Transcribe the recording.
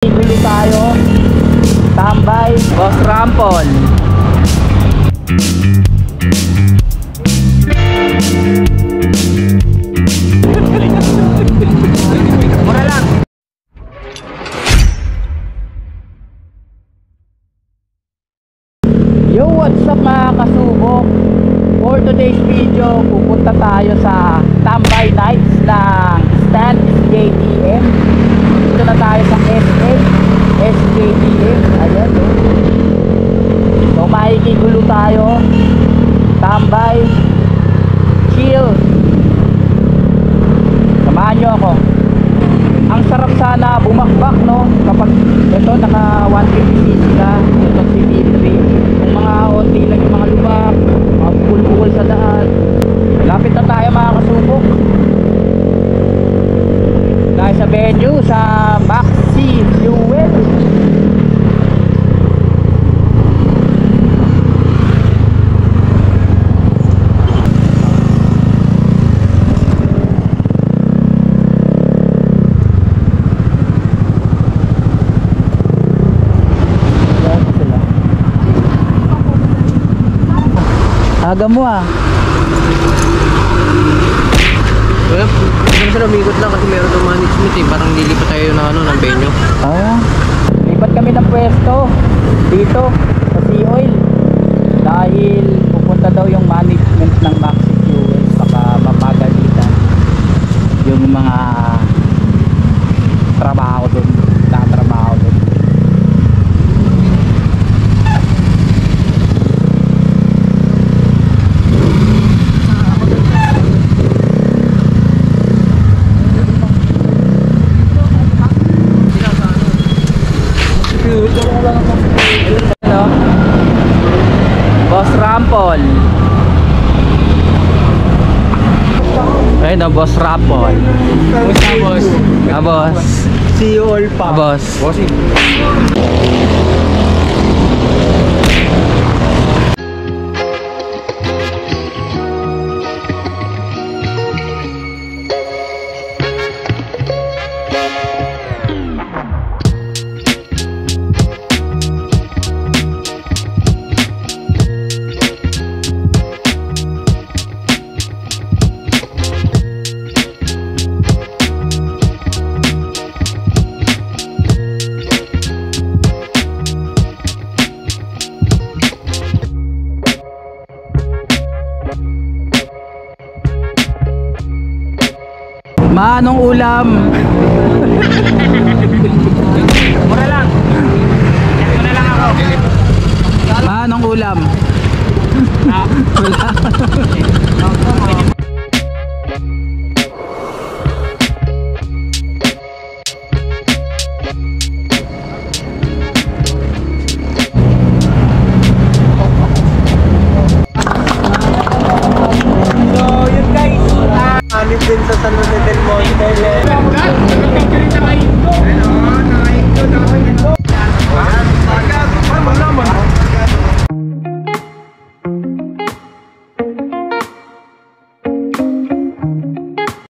Gulo tayo. Tambay, Boss Rampol. Mura lang. Yo, what's up mga kasubok? For today's video, pupunta tayo sa Tambay Nights ng Stan SKDM. Dito na tayo sa SA SKDM. Ayan, oh. So makikigulo tayo. Tambay, chill. Samahan nyo ako. Ang sarap sana bumakbak, no? Kapag ito naka 150cc na, ito si D3. Kung mga onti lang yung mga lubak, mga bukol-bukol sa daan. Lapit na tayo mga kasubok. Dahil sa venue sa Maxi Fuel. Aga mo ah. Well, minsan umikot lang kasi meron daw management eh. Parang lilipat tayo ng venue. Ah, lipat kami ng pwesto dito sa Sea Oil dahil pupunta daw yung management ng Maxi Fuel. Baka mapagalitan yung mga trabaho doon, nakatrabaho doon. Ano? Boss Rampol. Ayun na, Boss Rampol. Kumusta, boss? Boss. See you all pa. Boss. Bossing. Manong ulam.